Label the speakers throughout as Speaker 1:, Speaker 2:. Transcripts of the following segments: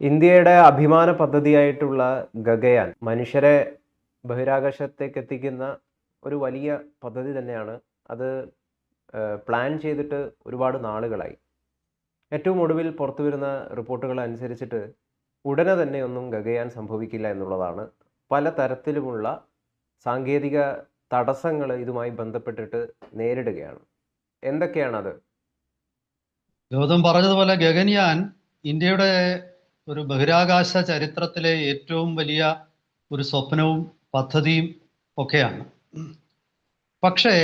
Speaker 1: ഇന്ത്യയുടെ അഭിമാന പദ്ധതിയായിട്ടുള്ള ഗഗയാൻ മനുഷ്യരെ ബഹിരാകാശത്തേക്ക് എത്തിക്കുന്ന ഒരു വലിയ പദ്ധതി തന്നെയാണ്. അത് പ്ലാൻ ചെയ്തിട്ട് ഒരുപാട് നാളുകളായി. ഏറ്റവും ഒടുവിൽ പുറത്തുവരുന്ന റിപ്പോർട്ടുകൾ അനുസരിച്ചിട്ട് ഉടനെ തന്നെ ഒന്നും ഗഗയാൻ സംഭവിക്കില്ല എന്നുള്ളതാണ്. പല തരത്തിലുമുള്ള സാങ്കേതിക തടസ്സങ്ങൾ ഇതുമായി ബന്ധപ്പെട്ടിട്ട് നേരിടുകയാണ്. എന്തൊക്കെയാണത്?
Speaker 2: ഗൗതം പറഞ്ഞതുപോലെ ഗഗൻയാൻ ഇന്ത്യയുടെ ഒരു ബഹിരാകാശ ചരിത്രത്തിലെ ഏറ്റവും വലിയ ഒരു സ്വപ്നവും പദ്ധതിയും ഒക്കെയാണ്. പക്ഷേ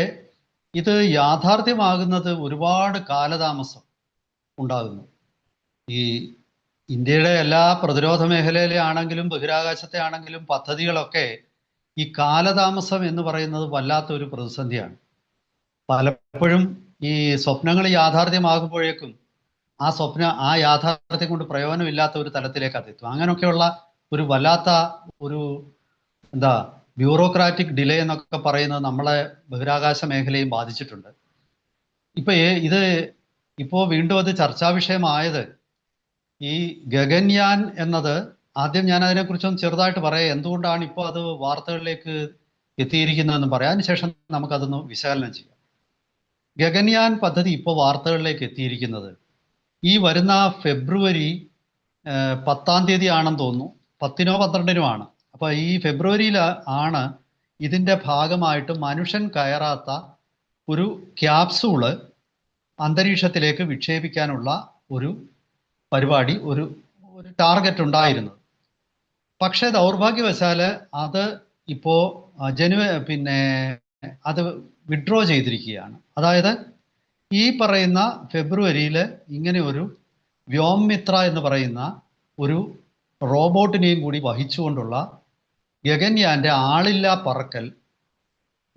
Speaker 2: ഇത് യാഥാർത്ഥ്യമാകുന്നത് ഒരുപാട് കാലതാമസം ഉണ്ടാകുന്നു. ഈ ഇന്ത്യയുടെ എല്ലാ പ്രതിരോധ മേഖലയിലെ ആണെങ്കിലും ബഹിരാകാശത്തെ ആണെങ്കിലും പദ്ധതികളൊക്കെ ഈ കാലതാമസം എന്ന് പറയുന്നത് വല്ലാത്തൊരു പ്രതിസന്ധിയാണ്. പലപ്പോഴും ഈ സ്വപ്നങ്ങൾ യാഥാർത്ഥ്യമാകുമ്പോഴേക്കും ആ യാഥാർത്ഥ്യം കൊണ്ട് പ്രയോജനമില്ലാത്ത ഒരു തലത്തിലേക്ക് അതെത്തും. അങ്ങനെയൊക്കെയുള്ള ഒരു വല്ലാത്ത ഒരു ബ്യൂറോക്രാറ്റിക് ഡിലേ എന്നൊക്കെ പറയുന്നത് നമ്മളെ ബഹിരാകാശ മേഖലയും ബാധിച്ചിട്ടുണ്ട്. ഇത് വീണ്ടും അത് ചർച്ചാ വിഷയമായത് ഈ ഗഗൻയാൻ എന്നത്, ആദ്യം ഞാൻ അതിനെക്കുറിച്ചൊന്ന് ചെറുതായിട്ട് പറയാം, എന്തുകൊണ്ടാണ് ഇപ്പോൾ അത് വാർത്തകളിലേക്ക് എത്തിയിരിക്കുന്നതെന്ന് പറയാം. അതിനുശേഷം നമുക്കതൊന്ന് വിശകലനം ചെയ്യാം. ഗഗൻയാൻ പദ്ധതി ഇപ്പോൾ വാർത്തകളിലേക്ക് എത്തിയിരിക്കുന്നത് ഈ വരുന്ന ഫെബ്രുവരി 10-ാം തീയതി ആണെന്ന് തോന്നുന്നു, 10-നോ 12-നോ ആണ്. അപ്പോൾ ഈ ഫെബ്രുവരിയിൽ ആണ് ഇതിൻ്റെ ഭാഗമായിട്ട് മനുഷ്യൻ കയറാത്ത ഒരു ക്യാപ്സൂള് അന്തരീക്ഷത്തിലേക്ക് വിക്ഷേപിക്കാനുള്ള ഒരു പരിപാടി, ഒരു ടാർഗറ്റ് ഉണ്ടായിരുന്നത്. പക്ഷേ ദൗർഭാഗ്യവശാൽ അത് ഇപ്പോൾ അത് വിഡ്രോ ചെയ്തിരിക്കുകയാണ്. അതായത് ഈ പറയുന്ന ഫെബ്രുവരിയിൽ ഇങ്ങനെ ഒരു വ്യോംമിത്ര എന്ന് പറയുന്ന ഒരു റോബോട്ടിനെയും കൂടി വഹിച്ചുകൊണ്ടുള്ള ഗഗൻയാൻ്റെ ആളില്ലാ പറക്കൽ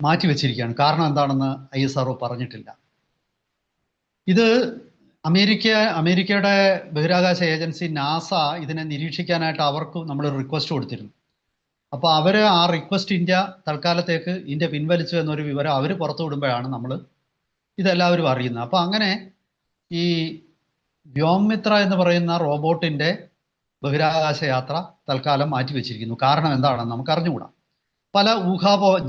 Speaker 2: മാറ്റിവെച്ചിരിക്കുകയാണ്. കാരണം എന്താണെന്ന് ISRO പറഞ്ഞിട്ടില്ല. ഇത് അമേരിക്കയുടെ ബഹിരാകാശ ഏജൻസി നാസ ഇതിനെ നിരീക്ഷിക്കാനായിട്ട് അവർക്ക് നമ്മൾ റിക്വസ്റ്റ് കൊടുത്തിരുന്നു. അപ്പോൾ അവർ ആ റിക്വസ്റ്റ് തൽക്കാലത്തേക്ക് ഇന്ത്യ പിൻവലിച്ചു എന്നൊരു വിവരം അവർ പുറത്തു വിടുമ്പോഴാണ് നമ്മൾ ഇതെല്ലാവരും അറിയുന്നത്. അപ്പോൾ അങ്ങനെ ഈ വ്യോംമിത്ര എന്ന് പറയുന്ന റോബോട്ടിൻ്റെ ബഹിരാകാശ യാത്ര തൽക്കാലം മാറ്റിവെച്ചിരിക്കുന്നു. കാരണം എന്താണെന്ന് നമുക്ക് അറിഞ്ഞുകൂടാ. പല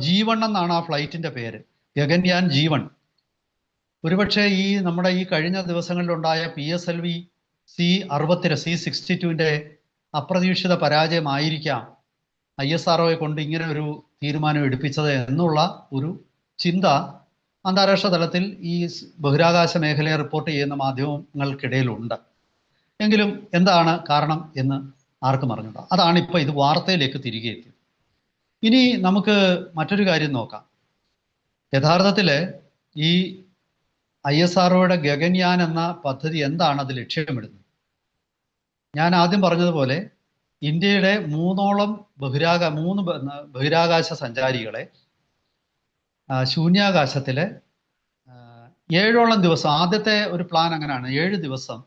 Speaker 2: G1 എന്നാണ് ആ ഫ്ലൈറ്റിൻ്റെ പേര്, ഗഗൻയാൻ G1. ഒരുപക്ഷെ നമ്മുടെ ഈ കഴിഞ്ഞ ദിവസങ്ങളിലുണ്ടായ PSLV C-62 അപ്രതീക്ഷിത പരാജയമായിരിക്കാം ISROയെ കൊണ്ട് ഇങ്ങനെ ഒരു തീരുമാനം എടുപ്പിച്ചത് എന്നുള്ള ഒരു ചിന്ത അന്താരാഷ്ട്ര തലത്തിൽ ഈ ബഹിരാകാശ മേഖലയെ റിപ്പോർട്ട് ചെയ്യുന്ന മാധ്യമങ്ങൾക്കിടയിലുണ്ട്. എങ്കിലും എന്താണ് കാരണം എന്ന് ആർക്കും അറിഞ്ഞൂടാ. അതാണ് ഇപ്പോൾ ഇത് വാർത്തയിലേക്ക് തിരികെ എത്തിയത്. ഇനി നമുക്ക് മറ്റൊരു കാര്യം നോക്കാം. യഥാർത്ഥത്തിൽ ഈ ISROയുടെ ഗഗൻയാൻ എന്ന പദ്ധതി എന്താണ് അത് ലക്ഷ്യമിടുന്നത്? ഞാൻ ആദ്യം പറഞ്ഞതുപോലെ ഇന്ത്യയുടെ 3 ബഹിരാകാശ സഞ്ചാരികളെ ശൂന്യാകാശത്തിലെ 7ഓളം ദിവസം, ആദ്യത്തെ ഒരു പ്ലാൻ അങ്ങനെയാണ്, 7 ദിവസം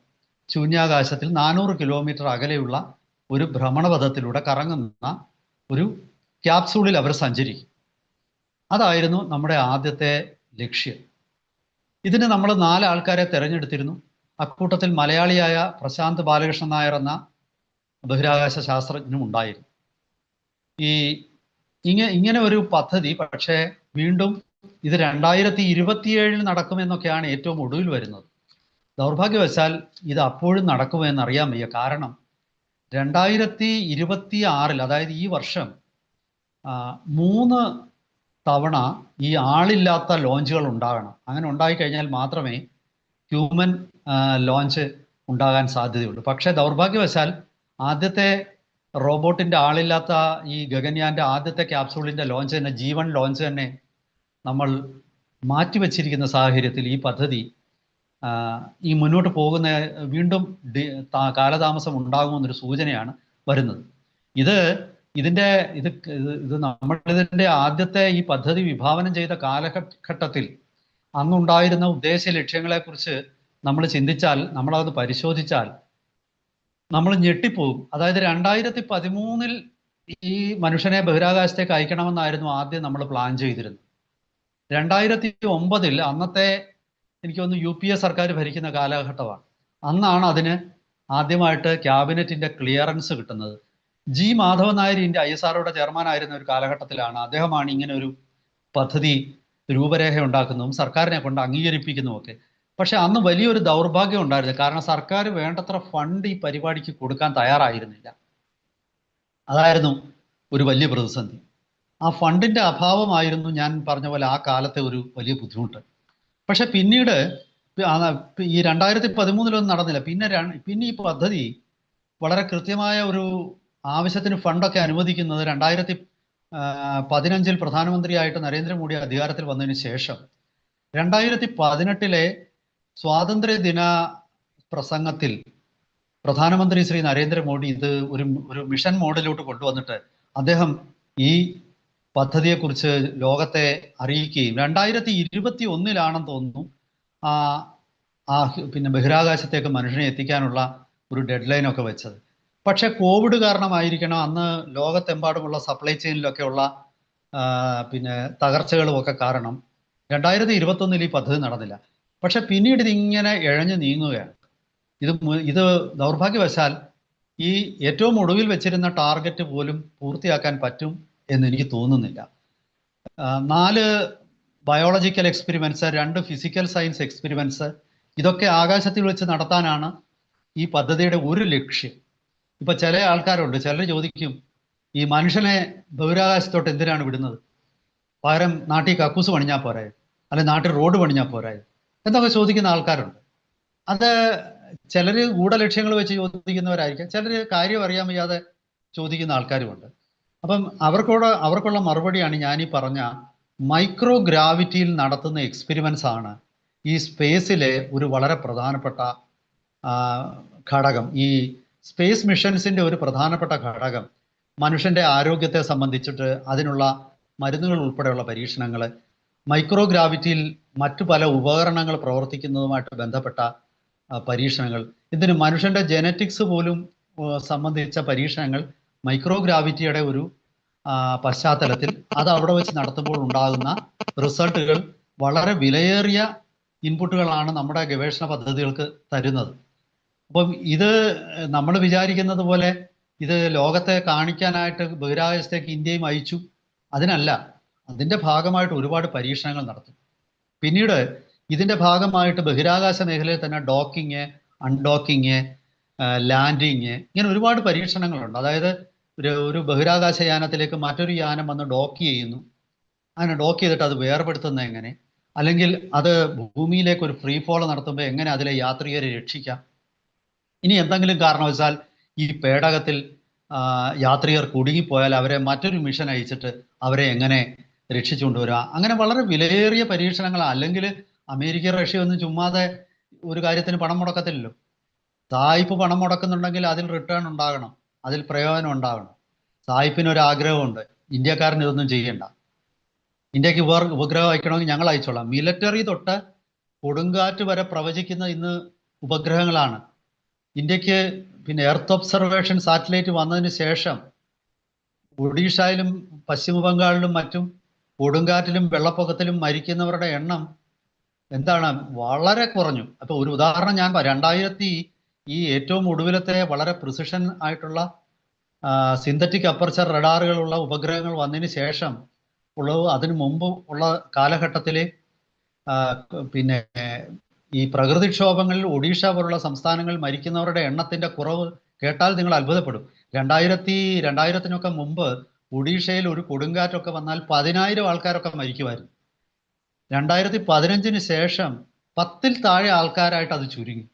Speaker 2: ശൂന്യാകാശത്തിൽ 400 കിലോമീറ്റർ അകലെയുള്ള ഒരു ഭ്രമണപഥത്തിലൂടെ കറങ്ങുന്ന ഒരു ക്യാപ്സൂളിൽ അവർ സഞ്ചരിക്കും. അതായിരുന്നു നമ്മുടെ ആദ്യത്തെ ലക്ഷ്യം. ഇതിന് നമ്മൾ 4 ആൾക്കാരെ തിരഞ്ഞെടുത്തിരുന്നു. അക്കൂട്ടത്തിൽ മലയാളിയായ പ്രശാന്ത് ബാലകൃഷ്ണൻ നായർ എന്ന ബഹിരാകാശ ശാസ്ത്രജ്ഞനും ഉണ്ടായിരുന്നു. ഇങ്ങനെ ഒരു പദ്ധതി പക്ഷേ വീണ്ടും ഇത് 2027 നടക്കുമെന്നൊക്കെയാണ് ഏറ്റവും ഒടുവിൽ വരുന്നത്. ദൗർഭാഗ്യവശാൽ ഇത് അപ്പോഴും നടക്കുമെന്ന് അറിയാൻ വയ്യ. കാരണം 2026 അതായത് ഈ വർഷം 3 തവണ ഈ ആളില്ലാത്ത ലോഞ്ചുകൾ ഉണ്ടാകണം. അങ്ങനെ ഉണ്ടായിക്കഴിഞ്ഞാൽ മാത്രമേ ഹ്യൂമൻ ലോഞ്ച് ഉണ്ടാകാൻ സാധ്യതയുള്ളൂ. പക്ഷേ ദൗർഭാഗ്യവശാൽ ആദ്യത്തെ റോബോട്ടിൻ്റെ ആളില്ലാത്ത ഈ ഗഗൻയാൻ്റെ ആദ്യത്തെ ക്യാപ്സൂളിൻ്റെ ലോഞ്ച് തന്നെ, G1 ലോഞ്ച് തന്നെ നമ്മൾ മാറ്റിവെച്ചിരിക്കുന്ന സാഹചര്യത്തിൽ ഈ പദ്ധതി ഈ മുന്നോട്ട് പോകുന്ന വീണ്ടും കാലതാമസം ഉണ്ടാകുമെന്നൊരു സൂചനയാണ് വരുന്നത്. നമ്മളിതിൻ്റെ ആദ്യത്തെ ഈ പദ്ധതി വിഭാവനം ചെയ്ത കാലഘട്ടത്തിൽ അന്നുണ്ടായിരുന്ന ഉദ്ദേശ ലക്ഷ്യങ്ങളെക്കുറിച്ച് നമ്മൾ ചിന്തിച്ചാൽ, നമ്മളത് പരിശോധിച്ചാൽ നമ്മൾ ഞെട്ടിപ്പോകും. അതായത് 2013 ഈ മനുഷ്യനെ ബഹിരാകാശത്തേക്ക് അയക്കണമെന്നായിരുന്നു ആദ്യം നമ്മൾ പ്ലാൻ ചെയ്തിരുന്നത്. 2009 അന്നത്തെ എനിക്ക് തോന്നുന്നു UPA സർക്കാർ ഭരിക്കുന്ന കാലഘട്ടമാണ്. അന്നാണ് അതിന് ആദ്യമായിട്ട് ക്യാബിനറ്റിന്റെ ക്ലിയറൻസ് കിട്ടുന്നത്. ജി മാധവൻ നായർ ഇന്ത്യ ISROയുടെ ചെയർമാൻ ആയിരുന്ന ഒരു കാലഘട്ടത്തിലാണ് അദ്ദേഹമാണ് ഇങ്ങനെ ഒരു പദ്ധതി രൂപരേഖ ഉണ്ടാക്കുന്നതും സർക്കാരിനെ കൊണ്ട് അംഗീകരിപ്പിക്കുന്നതും ഒക്കെ. പക്ഷെ അന്ന് വലിയൊരു ദൗർഭാഗ്യം ഉണ്ടായിരുന്നു. കാരണം സർക്കാർ വേണ്ടത്ര ഫണ്ട് ഈ പരിപാടിക്ക് കൊടുക്കാൻ തയ്യാറായിരുന്നില്ല. അതായിരുന്നു ഒരു വലിയ പ്രതിസന്ധി. ആ ഫണ്ടിന്റെ അഭാവമായിരുന്നു ഞാൻ പറഞ്ഞ പോലെ ആ കാലത്തെ ഒരു വലിയ ബുദ്ധിമുട്ട്. പക്ഷെ പിന്നീട് ഈ 2013 നടന്നില്ല. പിന്നെ ഈ പദ്ധതി വളരെ കൃത്യമായ ഒരു ആവശ്യത്തിന് ഫണ്ടൊക്കെ അനുവദിക്കുന്നത് 2015 പ്രധാനമന്ത്രിയായിട്ട് നരേന്ദ്രമോദി അധികാരത്തിൽ വന്നതിന് ശേഷം 2018 സ്വാതന്ത്ര്യ ദിന പ്രസംഗത്തിൽ പ്രധാനമന്ത്രി ശ്രീ നരേന്ദ്രമോദി ഇത് ഒരു മിഷൻ മോഡിലോട്ട് കൊണ്ടുവന്നിട്ട് അദ്ദേഹം ഈ പദ്ധതിയെക്കുറിച്ച് ലോകത്തെ അറിയിക്കുകയും 2021 തോന്നുന്നു പിന്നെ ബഹിരാകാശത്തേക്ക് മനുഷ്യനെ എത്തിക്കാനുള്ള ഒരു ഡെഡ് ലൈൻ ഒക്കെ വെച്ചത്. പക്ഷെ കോവിഡ് കാരണമായിരിക്കണം അന്ന് ലോകത്തെമ്പാടുമുള്ള സപ്ലൈ ചെയിനിലൊക്കെ ഉള്ള പിന്നെ തകർച്ചകളും ഒക്കെ കാരണം 2021 ഈ പദ്ധതി നടന്നില്ല. പക്ഷെ പിന്നീട് ഇതിങ്ങനെ ഇഴഞ്ഞു നീങ്ങുകയാണ്. ഇത് ദൗർഭാഗ്യവശാൽ ഈ ഏറ്റവും ഒടുവിൽ വെച്ചിരുന്ന ടാർഗറ്റ് പോലും പൂർത്തിയാക്കാൻ പറ്റും എന്ന് എനിക്ക് തോന്നുന്നില്ല. 4 biological experiments, 2 physical science experiments, ഇതൊക്കെ ആകാശത്തിൽ വെച്ച് നടത്താനാണ് ഈ പദ്ധതിയുടെ ഒരു ലക്ഷ്യം. ഇപ്പൊ ചില ആൾക്കാരുണ്ട്, ചിലർ ചോദിക്കും ഈ മനുഷ്യനെ ബഹിരാകാശത്തോട്ട് എന്തിനാണ് വിടുന്നത്, പകരം നാട്ടിൽ കക്കൂസ് പണിഞ്ഞാൽ പോരായോ, അല്ലെ നാട്ടിൽ റോഡ് പണിഞ്ഞാൽ പോരായോ എന്നൊക്കെ ചോദിക്കുന്ന ആൾക്കാരുണ്ട്. അത് ചിലർ ഗൂഢലക്ഷ്യങ്ങൾ വെച്ച് ചോദിക്കുന്നവരായിരിക്കാം, ചിലർ കാര്യം അറിയാൻ വയ്യാതെ ചോദിക്കുന്ന ആൾക്കാരുമുണ്ട്. അപ്പം അവർക്കുള്ള മറുപടിയാണ് ഞാൻ ഈ പറഞ്ഞ മൈക്രോ ഗ്രാവിറ്റിയിൽ നടത്തുന്ന എക്സ്പെരിമെന്റ്സ് ആണ് ഈ സ്പേസിലെ ഒരു വളരെ പ്രധാനപ്പെട്ട ഘടകം. ഈ സ്പേസ് മിഷൻസിന്റെ ഒരു പ്രധാനപ്പെട്ട ഘടകം മനുഷ്യന്റെ ആരോഗ്യത്തെ സംബന്ധിച്ചിട്ട് അതിനുള്ള മരുന്നുകൾ ഉൾപ്പെടെയുള്ള പരീക്ഷണങ്ങൾ, മൈക്രോ ഗ്രാവിറ്റിയിൽ മറ്റു പല ഉപകരണങ്ങൾ പ്രവർത്തിക്കുന്നതുമായിട്ട് ബന്ധപ്പെട്ട പരീക്ഷണങ്ങൾ, ഇതിന് മനുഷ്യന്റെ ജനറ്റിക്സ് പോലും സംബന്ധിച്ച പരീക്ഷണങ്ങൾ മൈക്രോ ഗ്രാവിറ്റിയുടെ ഒരു പശ്ചാത്തലത്തിൽ അത് അവിടെ വെച്ച് നടത്തുമ്പോൾ ഉണ്ടാകുന്ന റിസൾട്ടുകൾ വളരെ വിലയേറിയ ഇൻപുട്ടുകളാണ് നമ്മുടെ ഗവേഷണ പദ്ധതികൾക്ക് തരുന്നത്. അപ്പം ഇത് നമ്മൾ വിചാരിക്കുന്നത് പോലെ ഇത് ലോകത്തെ കാണിക്കാനായിട്ട് ബഹിരാകാശത്തേക്ക് ഇന്ത്യയും അയച്ചു, അതിനല്ല. അതിൻ്റെ ഭാഗമായിട്ട് ഒരുപാട് പരീക്ഷണങ്ങൾ നടത്തും. പിന്നീട് ഇതിൻ്റെ ഭാഗമായിട്ട് ബഹിരാകാശ മേഖലയിൽ തന്നെ ഡോക്കിങ്, അൺഡോക്കിങ്, ലാൻഡിങ്, ഇങ്ങനെ ഒരുപാട് പരീക്ഷണങ്ങളുണ്ട്. അതായത് ഒരു ബഹിരാകാശ യാനത്തിലേക്ക് മറ്റൊരു യാനം വന്ന് ഡോക്ക് ചെയ്യുന്നു, അങ്ങനെ ഡോക്ക് ചെയ്തിട്ട് അത് വേർപെടുത്തുന്നത് എങ്ങനെ, അല്ലെങ്കിൽ അത് ഭൂമിയിലേക്ക് ഒരു ഫ്രീ ഫോൾ നടത്തുമ്പോൾ എങ്ങനെ അതിലെ യാത്രികരെ രക്ഷിക്കാം, ഇനി എന്തെങ്കിലും കാരണവശാൽ ഈ പേടകത്തിൽ യാത്രികർ കുടുങ്ങിപ്പോയാൽ അവരെ മറ്റൊരു മിഷൻ അയച്ചിട്ട് അവരെ എങ്ങനെ രക്ഷിച്ചുകൊണ്ടുവരിക. അങ്ങനെ വളരെ വിലയേറിയ പരീക്ഷണങ്ങൾ. അല്ലെങ്കിൽ അമേരിക്ക, റഷ്യ ഒന്നും ചുമ്മാതെ ഒരു കാര്യത്തിന് പണം മുടക്കത്തില്ലല്ലോ. സായിപ്പ് പണം മുടക്കുന്നുണ്ടെങ്കിൽ അതിൽ റിട്ടേൺ ഉണ്ടാകണം, അതിൽ പ്രയോജനം ഉണ്ടാകണം. സായിപ്പിനൊരാഗ്രഹമുണ്ട്, ഇന്ത്യക്കാരന് ഇതൊന്നും ചെയ്യണ്ട, ഇന്ത്യക്ക് ഉപഗ്രഹം അയക്കണമെങ്കിൽ ഞങ്ങൾ അയച്ചോളാം. മിലിറ്ററി തൊട്ട് കൊടുങ്കാറ്റ് വരെ പ്രവചിക്കുന്ന ഇന്ന് ഉപഗ്രഹങ്ങളാണ്. ഇന്ത്യക്ക് പിന്നെ എർത്ത് ഒബ്സർവേഷൻ സാറ്റലൈറ്റ് വന്നതിന് ശേഷം ഒഡീഷയിലും പശ്ചിമ ബംഗാളിലും മറ്റും കൊടുങ്കാറ്റിലും വെള്ളപ്പൊക്കത്തിലും മരിക്കുന്നവരുടെ എണ്ണം എന്താണ് വളരെ കുറഞ്ഞു. അപ്പൊ ഒരു ഉദാഹരണം ഞാൻ 2000 ഈ ഏറ്റവും ഒടുവിലത്തെ വളരെ പ്രിസിഷൻ ആയിട്ടുള്ള സിന്തറ്റിക് അപ്പർച്ചർ റഡാറുകളുള്ള ഉപഗ്രഹങ്ങൾ വന്നതിന് ശേഷം ഉള്ളത്, അതിനു മുമ്പ് ഉള്ള കാലഘട്ടത്തിൽ പിന്നെ ഈ പ്രകൃതിക്ഷോഭങ്ങളിൽ ഒഡീഷ പോലുള്ള സംസ്ഥാനങ്ങൾ മരിക്കുന്നവരുടെ എണ്ണത്തിന്റെ കുറവ് കേട്ടാൽ നിങ്ങൾ അത്ഭുതപ്പെടും. 2000-ത്തിനൊക്കെ മുമ്പ് ഒഡീഷയിൽ ഒരു കൊടുങ്കാറ്റൊക്കെ വന്നാൽ 10,000 ആൾക്കാരൊക്കെ മരിക്കുമായിരുന്നു. 2015 ശേഷം 10-ൽ താഴെ ആൾക്കാരായിട്ട് അത് ചുരുങ്ങി.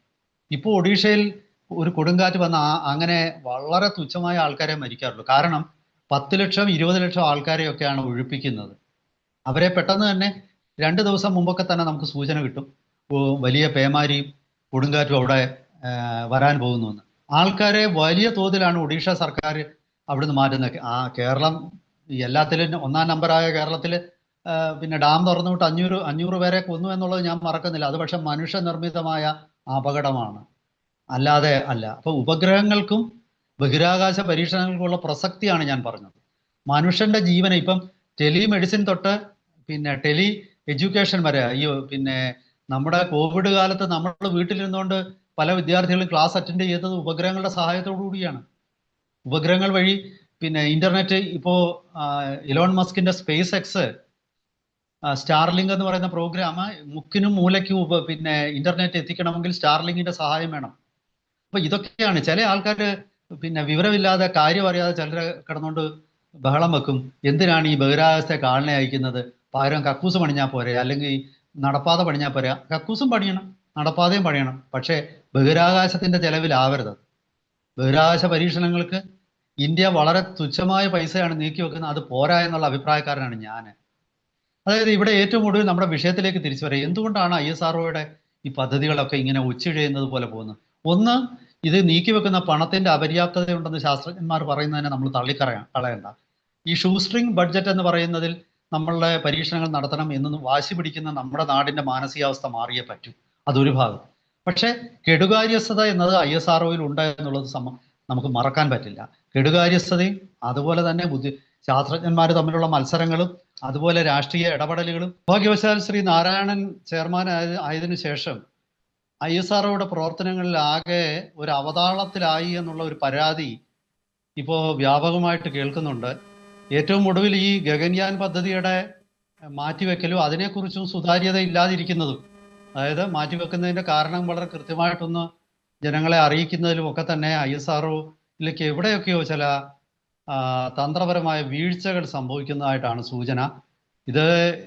Speaker 2: ഇപ്പോൾ ഒഡീഷയിൽ ഒരു കൊടുങ്കാറ്റ് വന്ന അങ്ങനെ വളരെ തുച്ഛമായ ആൾക്കാരെ മരിക്കാറുള്ളൂ. കാരണം 10 ലക്ഷം 20 ലക്ഷം ആൾക്കാരെയൊക്കെയാണ് ഒഴിപ്പിക്കുന്നത്. അവരെ പെട്ടെന്ന് തന്നെ 2 ദിവസം മുമ്പൊക്കെ തന്നെ നമുക്ക് സൂചന കിട്ടും, വലിയ പേമാരിയും കൊടുങ്കാറ്റും അവിടെ വരാൻ പോകുന്നു. ആൾക്കാരെ വലിയ തോതിലാണ് ഒഡീഷ സർക്കാർ അവിടുന്ന് മാറ്റുന്നത്. കേരളം എല്ലാത്തിലും 1-ാം നമ്പറായ കേരളത്തിൽ പിന്നെ ഡാം തുറന്നുവിട്ട് 500 പേരെ കൊന്നു എന്നുള്ളത് ഞാൻ മറക്കുന്നില്ല. അത് പക്ഷെ മനുഷ്യനിർമ്മിതമായ അപകടമാണ്, അല്ലാതെ അല്ല. അപ്പൊ ഉപഗ്രഹങ്ങൾക്കും ബഹിരാകാശ പരീക്ഷണങ്ങൾക്കുള്ള പ്രസക്തിയാണ് ഞാൻ പറഞ്ഞത്. മനുഷ്യന്റെ ജീവനെ ഇപ്പം ടെലിമെഡിസിൻ തൊട്ട് പിന്നെ ടെലി എഡ്യൂക്കേഷൻ വരെ, പിന്നെ നമ്മുടെ കോവിഡ് കാലത്ത് നമ്മൾ വീട്ടിലിരുന്നുകൊണ്ട് പല വിദ്യാർത്ഥികളും ക്ലാസ് അറ്റൻഡ് ചെയ്തത് ഉപഗ്രഹങ്ങളുടെ സഹായത്തോടു കൂടിയാണ്. ഉപഗ്രഹങ്ങൾ വഴി പിന്നെ ഇന്റർനെറ്റ് ഇപ്പോൾ ഇലോൺ മസ്കിന്റെ സ്പേസ് എക്സ് സ്റ്റാർലിങ്ക് എന്ന് പറയുന്ന പ്രോഗ്രാം മുക്കിനും മൂലയ്ക്കും പിന്നെ ഇന്റർനെറ്റ് എത്തിക്കണമെങ്കിൽ സ്റ്റാർലിങ്കിന്റെ സഹായം വേണം. അപ്പൊ ഇതൊക്കെയാണ് ചില ആൾക്കാർ പിന്നെ വിവരമില്ലാതെ കാര്യം അറിയാതെ ചിലർ കിടന്നുകൊണ്ട് ബഹളം വെക്കും. എന്തിനാണ് ഈ ബഹിരാകാശത്തെ ആളിനെ അയക്കുന്നത്? പകരം കക്കൂസ് പണിഞ്ഞാൽ പോരെ, അല്ലെങ്കിൽ നടപ്പാത പണിഞ്ഞാൽ പോരെ. കക്കൂസും പണിയണം, നടപ്പാതയും പണിയണം, പക്ഷേ ബഹിരാകാശത്തിന്റെ ചെലവിലാവരുത്. ബഹിരാകാശ പരീക്ഷണങ്ങൾക്ക് ഇന്ത്യ വളരെ തുച്ഛമായ പൈസയാണ് നീക്കി വെക്കുന്നത്. അത് പോരാ എന്നുള്ള അഭിപ്രായക്കാരനാണ് ഞാൻ. അതായത് ഇവിടെ ഏറ്റവും കൂടുതൽ നമ്മുടെ വിഷയത്തിലേക്ക് തിരിച്ചു വരാം. എന്തുകൊണ്ടാണ് ISROയുടെ ഈ പദ്ധതികളൊക്കെ ഇങ്ങനെ ഒച്ചിഴയുന്നത് പോലെ പോകുന്നത്? ഒന്ന്, ഇത് നീക്കിവെക്കുന്ന പണത്തിന്റെ അപര്യാപ്തതയുണ്ടെന്ന് ശാസ്ത്രജ്ഞന്മാർ പറയുന്നതിനെ നമ്മൾ കളയണ്ട. ഈ ഷൂസ്ട്രിങ് ബഡ്ജറ്റ് എന്ന് പറയുന്നതിൽ നമ്മളുടെ പരീക്ഷണങ്ങൾ നടത്തണം എന്ന് വാശി പിടിക്കുന്ന നമ്മുടെ നാടിന്റെ മാനസികാവസ്ഥ മാറിയേ പറ്റൂ. അതൊരു ഭാഗം. പക്ഷേ കെടുകാര്യസ്ഥത എന്നത് ISROയിൽ ഉണ്ട് എന്നുള്ളത് നമുക്ക് മറക്കാൻ പറ്റില്ല. കെടുകാര്യസ്ഥതയും അതുപോലെ തന്നെ ശാസ്ത്രജ്ഞന്മാർ തമ്മിലുള്ള മത്സരങ്ങളും അതുപോലെ രാഷ്ട്രീയ ഇടപെടലുകളും. ഭാഗ്യവശാൽ ശ്രീ നാരായണൻ ചെയർമാൻ ആയതിനു ശേഷം ISROയുടെ പ്രവർത്തനങ്ങളിൽ ആകെ ഒരു അവതാളത്തിലായി എന്നുള്ള ഒരു പരാതി ഇപ്പോൾ വ്യാപകമായിട്ട് കേൾക്കുന്നുണ്ട്. ഏറ്റവും ഒടുവിൽ ഈ ഗഗൻയാൻ പദ്ധതിയുടെ മാറ്റിവെക്കലും അതിനെക്കുറിച്ചും സുതാര്യത ഇല്ലാതിരിക്കുന്നതും, അതായത് മാറ്റിവെക്കുന്നതിന്റെ കാരണം വളരെ കൃത്യമായിട്ടൊന്ന് ജനങ്ങളെ അറിയിക്കുന്നതിലും ഒക്കെ തന്നെ ISROയിലേക്ക് എവിടെയൊക്കെയോ ചില തന്ത്രപരമായ വീഴ്ചകൾ സംഭവിക്കുന്നതായിട്ടാണ് സൂചന. ഇത്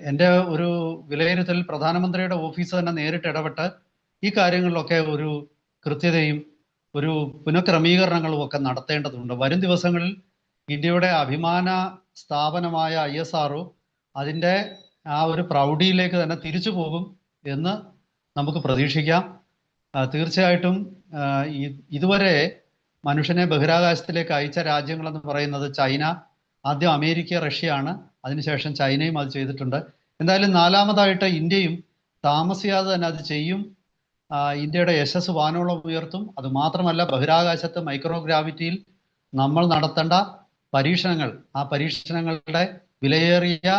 Speaker 2: എൻ്റെ ഒരു വിലയിരുത്തൽ പ്രധാനമന്ത്രിയുടെ ഓഫീസ് തന്നെ നേരിട്ട് ഇടപെട്ട് ഈ കാര്യങ്ങളിലൊക്കെ ഒരു കൃത്യതയും ഒരു പുനഃക്രമീകരണങ്ങളും ഒക്കെ നടത്തേണ്ടതുണ്ട്. വരും ദിവസങ്ങളിൽ ഇന്ത്യയുടെ അഭിമാന സ്ഥാപനമായ ISRO അതിൻ്റെ ആ ഒരു പ്രൗഢിയിലേക്ക് തന്നെ തിരിച്ചു പോകും എന്ന് നമുക്ക് പ്രതീക്ഷിക്കാം. തീർച്ചയായിട്ടും ഇതുവരെ മനുഷ്യനെ ബഹിരാകാശത്തിലേക്ക് അയച്ച രാജ്യങ്ങളെന്ന് പറയുന്നത് ചൈന, ആദ്യം അമേരിക്ക, റഷ്യയാണ്. അതിനുശേഷം ചൈനയും അത് ചെയ്തിട്ടുണ്ട്. എന്തായാലും നാലാമതായിട്ട് ഇന്ത്യയും താമസിയാതെ തന്നെ അത് ചെയ്യും. ഇന്ത്യയുടെ യശസ് വാനോളം ഉയർത്തും. അത് മാത്രമല്ല, ബഹിരാകാശത്ത് മൈക്രോഗ്രാവിറ്റിയിൽ നമ്മൾ നടത്തേണ്ട പരീക്ഷണങ്ങൾ, ആ പരീക്ഷണങ്ങളുടെ വിലയേറിയ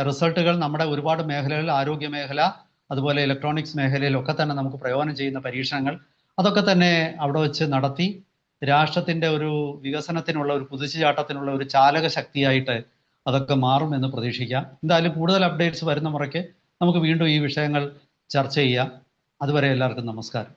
Speaker 2: റിസൾട്ടുകൾ നമ്മുടെ ഒരുപാട് മേഖലകളിൽ, ആരോഗ്യ മേഖല അതുപോലെ ഇലക്ട്രോണിക്സ് മേഖലയിലൊക്കെ തന്നെ നമുക്ക് പ്രയോജനം ചെയ്യുന്ന പരീക്ഷണങ്ങൾ, അതൊക്കെ തന്നെ അവിടെ വെച്ച് നടത്തി രാഷ്ട്രത്തിന്റെ ഒരു വികസനത്തിനുള്ള ഒരു കുതിച്ചുചാട്ടത്തിനുള്ള ഒരു ചാലക ശക്തിയായിട്ട് അതൊക്കെ മാറുമെന്ന് പ്രതീക്ഷിക്കാം. എന്തായാലും കൂടുതൽ അപ്ഡേറ്റ്സ് വരുന്ന മുറയ്ക്ക് നമുക്ക് വീണ്ടും ഈ വിഷയങ്ങൾ ചർച്ച ചെയ്യാം. അതുവരെ എല്ലാവർക്കും നമസ്കാരം.